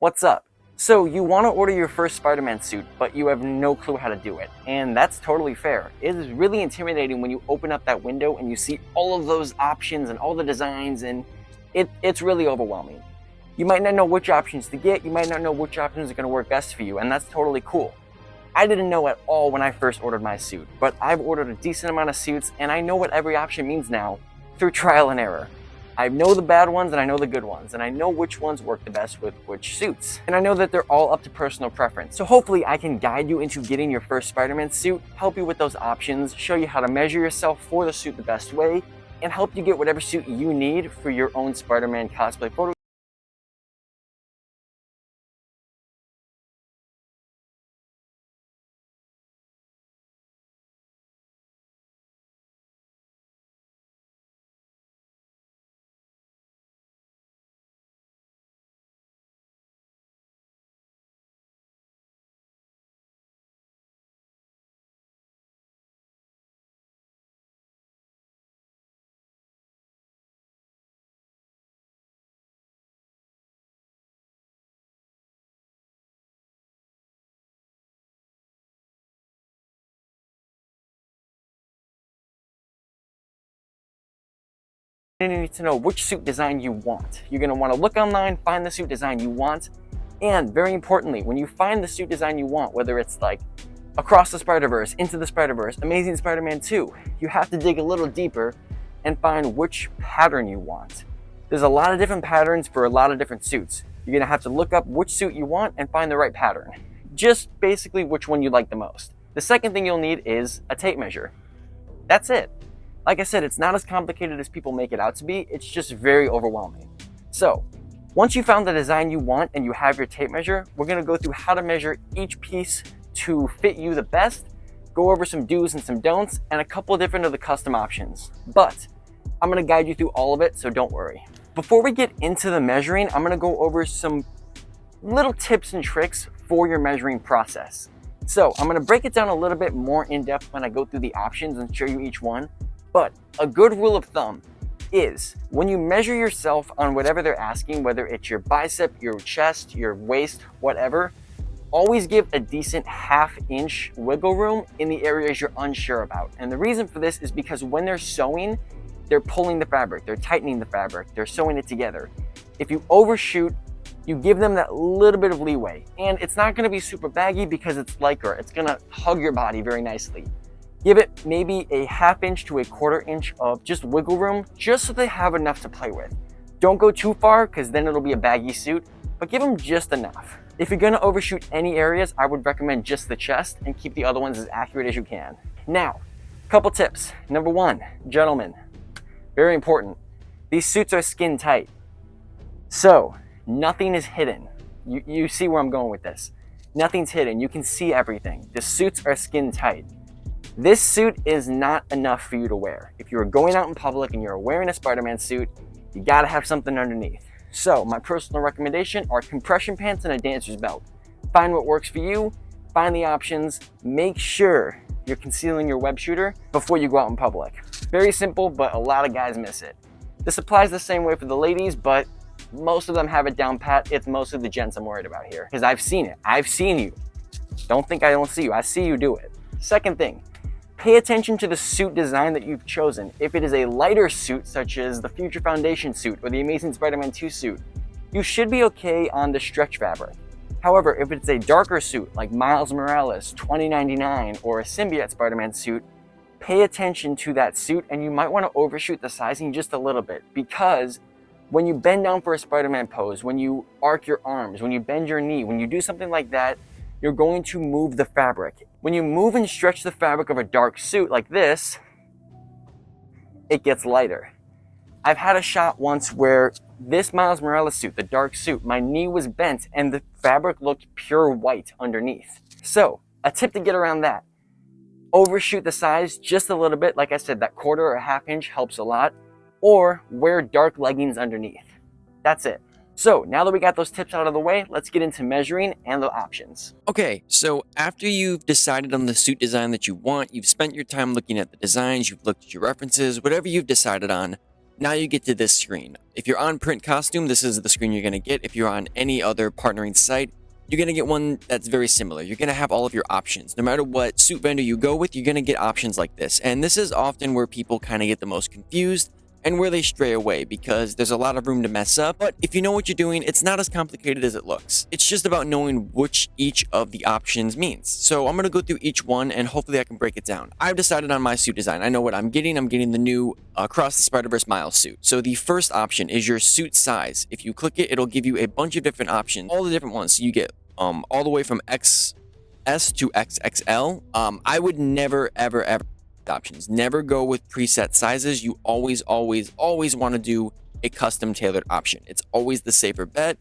What's up? So you want to order your first Spider-Man suit, but you have no clue how to do it. And that's totally fair. It is really intimidating when you open up that window and you see all of those options and all the designs, and it's really overwhelming. You might not know which options to get, you might not know which options are going to work best for you, and that's totally cool. I didn't know at all when I first ordered my suit, but I've ordered a decent amount of suits, and I know what every option means now through trial and error. I know the bad ones and I know the good ones, and I know which ones work the best with which suits. And I know that they're all up to personal preference. So hopefully I can guide you into getting your first Spider-Man suit, help you with those options, show you how to measure yourself for the suit the best way, and help you get whatever suit you need for your own Spider-Man cosplay photo. You need to know which suit design you want. You're going to want to look online, find the suit design you want, and very importantly, when you find the suit design you want, whether it's like Across the Spider-Verse, Into the Spider-Verse, Amazing Spider-Man 2, you have to dig a little deeper and find which pattern you want. There's a lot of different patterns for a lot of different suits. You're going to have to look up which suit you want and find the right pattern. Just basically which one you like the most. The second thing you'll need is a tape measure. That's it. Like I said, it's not as complicated as people make it out to be, it's just very overwhelming. So, once you found the design you want and you have your tape measure, we're going to go through how to measure each piece to fit you the best, go over some do's and some don'ts, and a couple different of the custom options. But I'm going to guide you through all of it, so don't worry. Before we get into the measuring, I'm going to go over some little tips and tricks for your measuring process. So I'm going to break it down a little bit more in depth when I go through the options and show you each one. But a good rule of thumb is when you measure yourself on whatever they're asking, whether it's your bicep, your chest, your waist, whatever, always give a decent half-inch wiggle room in the areas you're unsure about. And the reason for this is because when they're sewing, they're pulling the fabric, they're tightening the fabric, they're sewing it together. If you overshoot, you give them that little bit of leeway. And it's not going to be super baggy because it's Lycra. It's going to hug your body very nicely. Give it maybe a half-inch to a quarter-inch of just wiggle room, just so they have enough to play with. Don't go too far, because then it'll be a baggy suit, but give them just enough. If you're gonna overshoot any areas, I would recommend just the chest and keep the other ones as accurate as you can. Now, couple tips. Number one, gentlemen, very important. These suits are skin tight. So, nothing is hidden. You see where I'm going with this. Nothing's hidden, you can see everything. The suits are skin tight. This suit is not enough for you to wear. If you're going out in public and you're wearing a Spider-Man suit, you gotta have something underneath. So my personal recommendation are compression pants and a dancer's belt. Find what works for you, find the options, make sure you're concealing your web shooter before you go out in public. Very simple, but a lot of guys miss it. This applies the same way for the ladies, but most of them have it down pat. It's mostly the gents I'm worried about here, because I've seen it. I've seen you. Don't think I don't see you. I see you do it. Second thing, pay attention to the suit design that you've chosen. If it is a lighter suit, such as the Future Foundation suit or the Amazing Spider-Man 2 suit, you should be okay on the stretch fabric. However, if it's a darker suit, like Miles Morales 2099 or a Symbiote Spider-Man suit, pay attention to that suit, and you might want to overshoot the sizing just a little bit, because when you bend down for a Spider-Man pose, when you arc your arms, when you bend your knee, when you do something like that, you're going to move the fabric. When you move and stretch the fabric of a dark suit like this, it gets lighter. I've had a shot once where this Miles Morales suit, the dark suit, my knee was bent and the fabric looked pure white underneath. So, a tip to get around that, overshoot the size just a little bit. Like I said, that quarter or half-inch helps a lot. Or wear dark leggings underneath. That's it. So now that we got those tips out of the way, let's get into measuring and the options. Okay, so after you've decided on the suit design that you want, you've spent your time looking at the designs, you've looked at your references, whatever you've decided on, Now you get to this screen. If you're on Print Costume, this is the screen you're going to get. If you're on any other partnering site, you're going to get one that's very similar. You're going to have all of your options. No matter what suit vendor you go with, you're going to get options like this. And this is often where people kind of get the most confused and where they stray away, because there's a lot of room to mess up. But if you know what you're doing, it's not as complicated as it looks. It's just about knowing which each of the options means. So I'm going to go through each one and hopefully I can break it down. I've decided on my suit design. I know what I'm getting. I'm getting the new Across the Spider-Verse Miles suit. So the first option is your suit size. If you click it, it'll give you a bunch of different options, all the different ones. So you get all the way from XS to XXL. I would never, ever options. Never go with preset sizes. You always want to do a custom tailored option. It's always the safer bet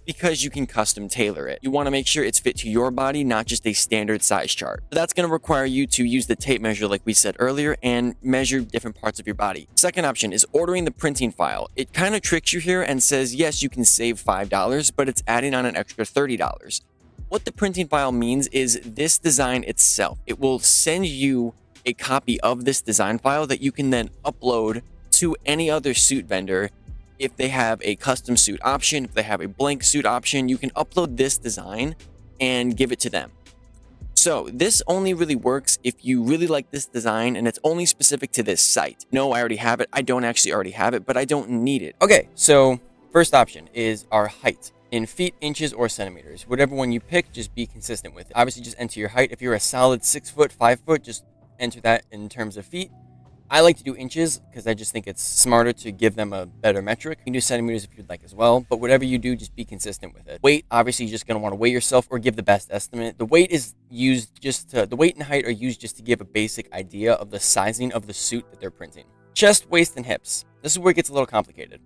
because you can custom tailor it. You want to make sure it's fit to your body, not just a standard size chart. So that's going to require you to use the tape measure like we said earlier and measure different parts of your body. Second option is ordering the printing file. It kind of tricks you here and says, yes, you can save $5, but it's adding on an extra $30. What the printing file means is this design itself. It will send you a copy of this design file that you can then upload to any other suit vendor. If they have a custom suit option, if they have a blank suit option, you can upload this design and give it to them. So this only really works if you really like this design and it's only specific to this site. No, I already have it. I don't actually already have it, but I don't need it. Okay, so first option is our height in feet, inches, or centimeters. Whatever one you pick, just be consistent with it. Obviously, just enter your height. If you're a solid 6 foot, 5 foot, just enter that in terms of feet. I like to do inches because I just think it's smarter to give them a better metric. You can do centimeters if you'd like as well, but whatever you do, just be consistent with it. Weight, obviously, you're just going to want to weigh yourself or give the best estimate. The weight is used the weight and height are used just to give a basic idea of the sizing of the suit that they're printing. Chest, waist, and hips. This is where it gets a little complicated.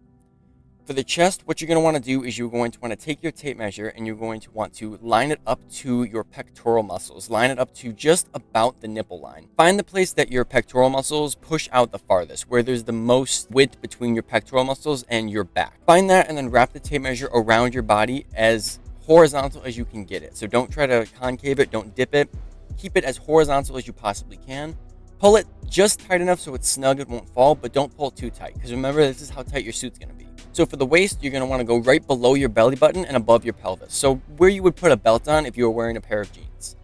For the chest, what you're going to want to do is you're going to want to take your tape measure and you're going to want to line it up to your pectoral muscles. Line it up to just about the nipple line. Find the place that your pectoral muscles push out the farthest, where there's the most width between your pectoral muscles and your back. Find that and then wrap the tape measure around your body as horizontal as you can get it. So don't try to concave it, don't dip it. Keep it as horizontal as you possibly can. Pull it just tight enough so it's snug, it won't fall, but don't pull it too tight, because remember, this is how tight your suit's going to be. So for the waist, you're going to want to go right below your belly button and above your pelvis. So where you would put a belt on if you were wearing a pair of jeans.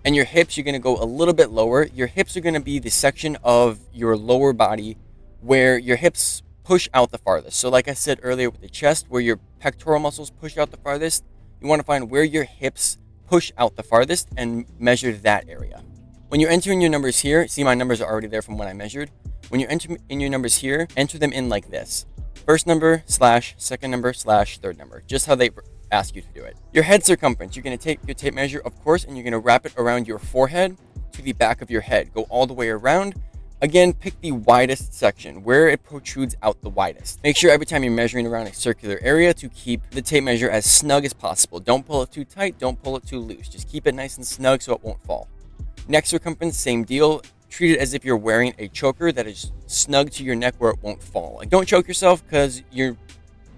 And your hips, you're going to go a little bit lower. Your hips are going to be the section of your lower body where your hips push out the farthest. So like I said earlier with the chest, where your pectoral muscles push out the farthest, you want to find where your hips push out the farthest and measure that area. When you're entering your numbers here, see my numbers are already there from when I measured. When you enter in your numbers here, enter them in like this. First number / second number / third number, just how they ask you to do it. Your head circumference, you're going to take your tape measure, of course, and you're going to wrap it around your forehead to the back of your head. Go all the way around. Again, pick the widest section, where it protrudes out the widest. Make sure every time you're measuring around a circular area to keep the tape measure as snug as possible. Don't pull it too tight, don't pull it too loose. Just keep it nice and snug so it won't fall. Neck circumference, same deal. Treat it as if you're wearing a choker that is snug to your neck where it won't fall. Like, don't choke yourself, because your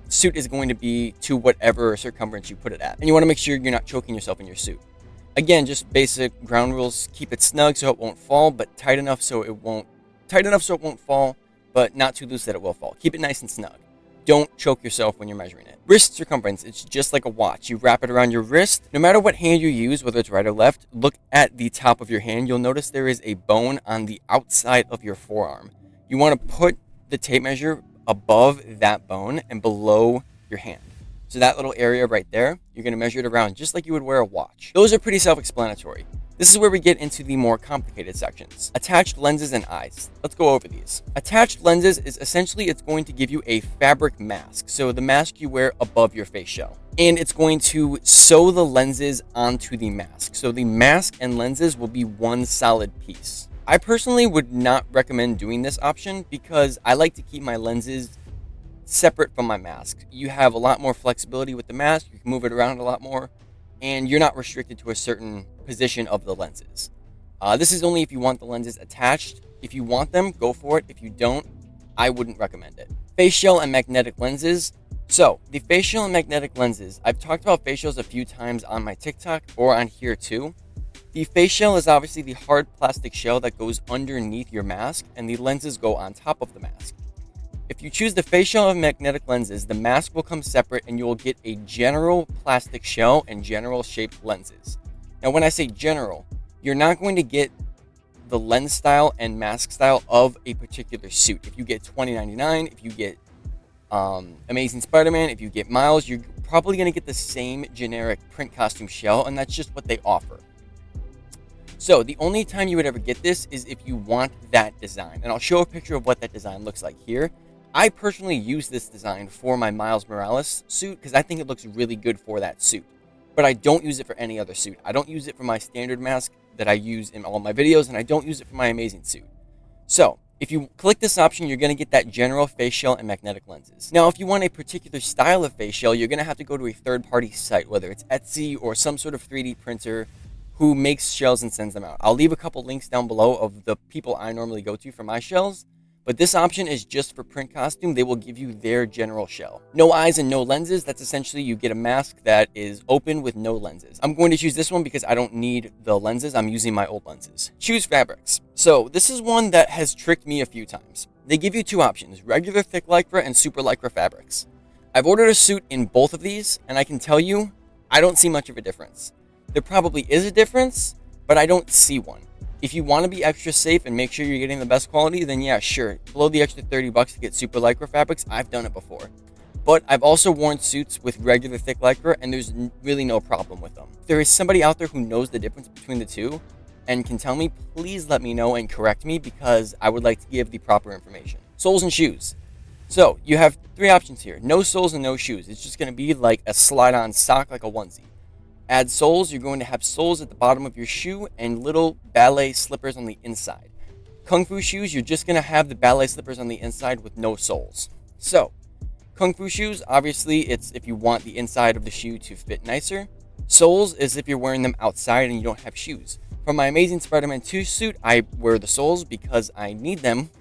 suit is going to be to whatever circumference you put it at. And you want to make sure you're not choking yourself in your suit. Again, just basic ground rules. Keep it snug so it won't fall, but tight enough so it won't fall, but not too loose that it will fall. Keep it nice and snug. Don't choke yourself when you're measuring it. Wrist circumference, it's just like a watch. You wrap it around your wrist. No matter what hand you use, whether it's right or left, look at the top of your hand. You'll notice there is a bone on the outside of your forearm. You want to put the tape measure above that bone and below your hand. So that little area right there, you're going to measure it around just like you would wear a watch. Those are pretty self-explanatory. This is where we get into the more complicated sections. Attached lenses and eyes. Let's go over these. Attached lenses is essentially, it's going to give you a fabric mask. So the mask you wear above your face shell. And it's going to sew the lenses onto the mask. So the mask and lenses will be one solid piece. I personally would not recommend doing this option because I like to keep my lenses separate from my mask. You have a lot more flexibility with the mask. You can move it around a lot more. And you're not restricted to a certain position of the lenses. This is only if you want the lenses attached. If you want them, go for it. If you don't, I wouldn't recommend it. Facial and magnetic lenses. So the facial and magnetic lenses, I've talked about facials a few times on my TikTok or on here too. The face shell is obviously the hard plastic shell that goes underneath your mask, and the lenses go on top of the mask. If you choose the face shell of magnetic lenses, the mask will come separate and you will get a general plastic shell and general shaped lenses. Now, when I say general, you're not going to get the lens style and mask style of a particular suit. If you get 2099, if you get Amazing Spider-Man, if you get Miles, you're probably going to get the same generic print costume shell, and that's just what they offer. So the only time you would ever get this is if you want that design, and I'll show a picture of what that design looks like here. I personally use this design for my Miles Morales suit because I think it looks really good for that suit, but I don't use it for any other suit. I don't use it for my standard mask that I use in all my videos, and I don't use it for my Amazing suit. So if you click this option, you're going to get that general face shell and magnetic lenses. Now, if you want a particular style of face shell, you're going to have to go to a third-party site, whether it's Etsy or some sort of 3D printer who makes shells and sends them out. I'll leave a couple links down below of the people I normally go to for my shells, but this option is just for print costume. They will give you their general shell. No eyes and no lenses. That's essentially you get a mask that is open with no lenses. I'm going to choose this one because I don't need the lenses. I'm using my old lenses. Choose fabrics. So this is one that has tricked me a few times. They give you two options, regular thick lycra and super lycra fabrics. I've ordered a suit in both of these, and I can tell you, I don't see much of a difference. There probably is a difference, but I don't see one. If you want to be extra safe and make sure you're getting the best quality, then yeah, sure. Blow the extra $30 to get super lycra fabrics. I've done it before. But I've also worn suits with regular thick lycra, and there's really no problem with them. If there is somebody out there who knows the difference between the two and can tell me, please let me know and correct me because I would like to give the proper information. Soles and shoes. So you have three options here. No soles and no shoes. It's just going to be like a slide-on sock, like a onesie. Add soles, you're going to have soles at the bottom of your shoe and little ballet slippers on the inside. Kung Fu shoes, you're just going to have the ballet slippers on the inside with no soles. So, Kung Fu shoes, obviously, it's if you want the inside of the shoe to fit nicer. Soles is if you're wearing them outside and you don't have shoes. For my Amazing Spider-Man 2 suit, I wear the soles because I need them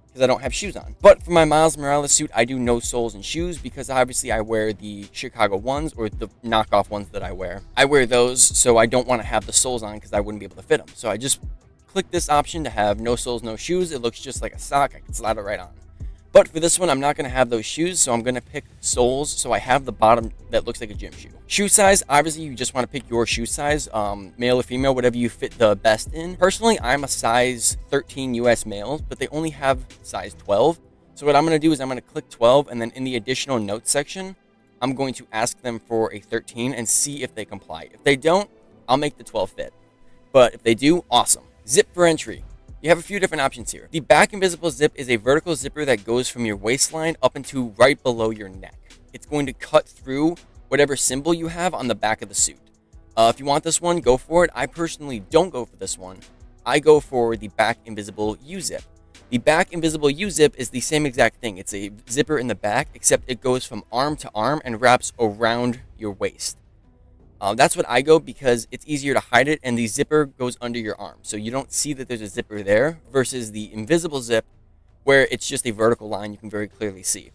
because I don't have shoes on. But for my Miles Morales suit, I do no soles and shoes because obviously I wear the Chicago ones or the knockoff ones that I wear. I wear those, so I don't want to have the soles on because I wouldn't be able to fit them. So I just click this option to have no soles, no shoes. It looks just like a sock. I can slide it right on. But for this one, I'm not going to have those shoes, so I'm going to pick soles, so I have the bottom that looks like a gym shoe. Shoe size, obviously, you just want to pick your shoe size, male or female, whatever you fit the best in. Personally, I'm a size 13 US male, but they only have size 12. So what I'm going to do is I'm going to click 12, and then in the additional notes section, I'm going to ask them for a 13 and see if they comply. If they don't, I'll make the 12 fit. But if they do, awesome. Zip for entry. You have a few different options here. The back invisible zip is a vertical zipper that goes from your waistline up into right below your neck. It's going to cut through whatever symbol you have on the back of the suit. If you want this one, go for it. I personally don't go for this one. I go for the back invisible U-zip. The back invisible U-zip is the same exact thing. It's a zipper in the back, except it goes from arm to arm and wraps around your waist. That's what I go because it's easier to hide it, and the zipper goes under your arm. So you don't see that there's a zipper there versus the invisible zip where it's just a vertical line you can very clearly see.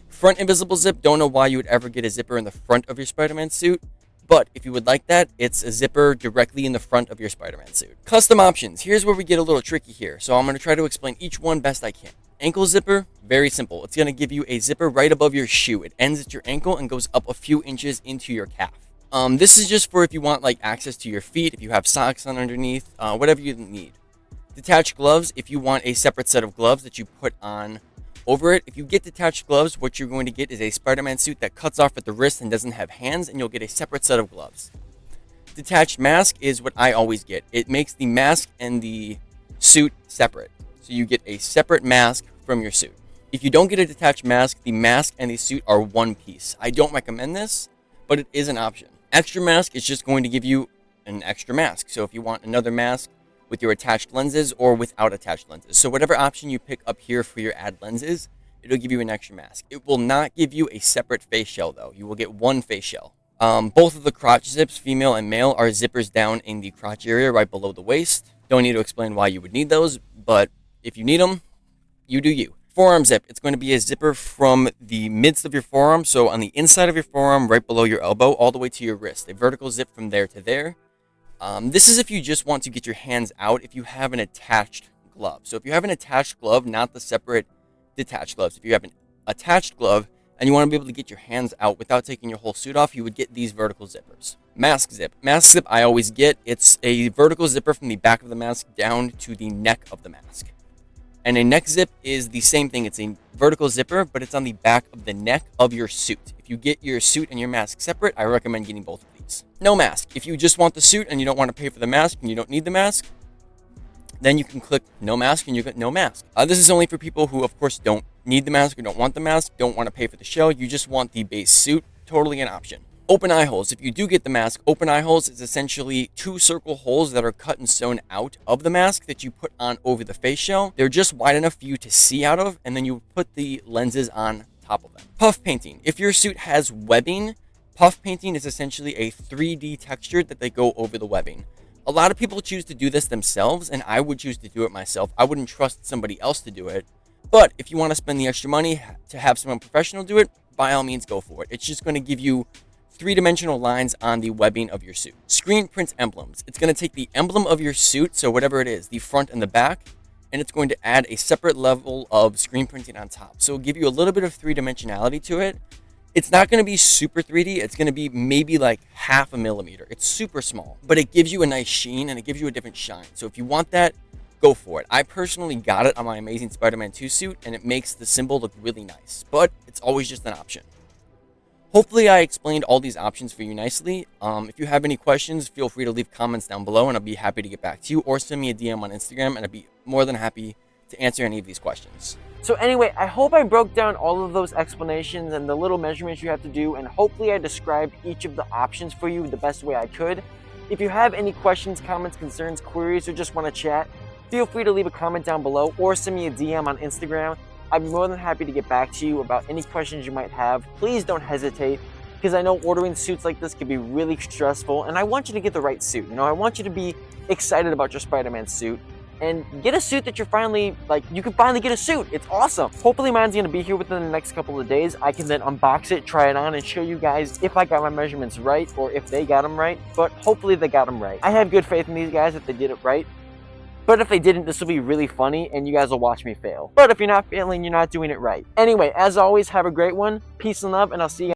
Front invisible zip, don't know why you would ever get a zipper in the front of your Spider-Man suit, but if you would like that, it's a zipper directly in the front of your Spider-Man suit. Custom options, here's where we get a little tricky here, so I'm going to try to explain each one best I can. Ankle zipper, very simple. It's going to give you a zipper right above your shoe. It ends at your ankle and goes up a few inches into your calf. This is just for if you want like access to your feet, if you have socks on underneath, whatever you need. Detached gloves, if you want a separate set of gloves that you put on over it. If you get detached gloves, what you're going to get is a Spider-Man suit that cuts off at the wrist and doesn't have hands, and you'll get a separate set of gloves. Detached mask is what I always get. It makes the mask and the suit separate. So you get a separate mask from your suit. If you don't get a detached mask, the mask and the suit are one piece. I don't recommend this, but it is an option. Extra mask is just going to give you an extra mask. So if you want another mask with your attached lenses or without attached lenses. So whatever option you pick up here for your add lenses, it'll give you an extra mask. It will not give you a separate face shell though. You will get one face shell. Both of the crotch zips, female and male, are zippers down in the crotch area right below the waist. Don't need to explain why you would need those, but if you need them, you do you. Forearm zip, it's going to be a zipper from the midst of your forearm, so on the inside of your forearm, right below your elbow, all the way to your wrist. A vertical zip from there to there. This is if you just want to get your hands out if you have an attached glove. So if you have an attached glove, not the separate detached gloves. If you have an attached glove and you want to be able to get your hands out without taking your whole suit off, you would get these vertical zippers. Mask zip. Mask zip I always get. It's a vertical zipper from the back of the mask down to the neck of the mask. And a neck zip is the same thing. It's a vertical zipper, but it's on the back of the neck of your suit. If you get your suit and your mask separate, I recommend getting both of these. No mask. If you just want the suit and you don't want to pay for the mask and you don't need the mask, then you can click no mask and you get no mask. This is only for people who, of course, don't need the mask or don't want the mask, don't want to pay for the show. You just want the base suit. Totally an option. Open eye holes. If you do get the mask, open eye holes is essentially 2 circle holes that are cut and sewn out of the mask that you put on over the face shell. They're just wide enough for you to see out of, and then you put the lenses on top of them. Puff painting. If your suit has webbing, puff painting is essentially a 3D texture that they go over the webbing. A lot of people choose to do this themselves, and I would choose to do it myself. I wouldn't trust somebody else to do it. But if you want to spend the extra money to have someone professional do it, by all means go for it. It's just going to give you 3-dimensional lines on the webbing of your suit. Screen print emblems. It's going to take the emblem of your suit, so whatever it is, the front and the back, and it's going to add a separate level of screen printing on top. So it'll give you a little bit of 3-dimensionality to it. It's not going to be super 3D. It's going to be maybe like 0.5 millimeter. It's super small, but it gives you a nice sheen and it gives you a different shine. So if you want that, go for it. I personally got it on my Amazing Spider-Man 2 suit, and it makes the symbol look really nice, but it's always just an option. Hopefully I explained all these options for you nicely. If you have any questions, feel free to leave comments down below and I'll be happy to get back to you, or send me a DM on Instagram and I'd be more than happy to answer any of these questions. So anyway, I hope I broke down all of those explanations and the little measurements you have to do, and hopefully I described each of the options for you the best way I could. If you have any questions, comments, concerns, queries, or just want to chat, feel free to leave a comment down below or send me a DM on Instagram. I'm more than happy to get back to you about any questions you might have. Please don't hesitate, because I know ordering suits like this can be really stressful, and I want you to get the right suit. You know, I want you to be excited about your Spider-Man suit and get a suit that you're finally, you can finally get a suit. It's awesome. Hopefully mine's gonna be here within the next couple of days. I can then unbox it, try it on, and show you guys if I got my measurements right or if they got them right, but hopefully they got them right. I have good faith in these guys that they did it right. But if they didn't, this will be really funny and you guys will watch me fail. But if you're not failing, you're not doing it right. Anyway, as always, have a great one. Peace and love, and I'll see you guys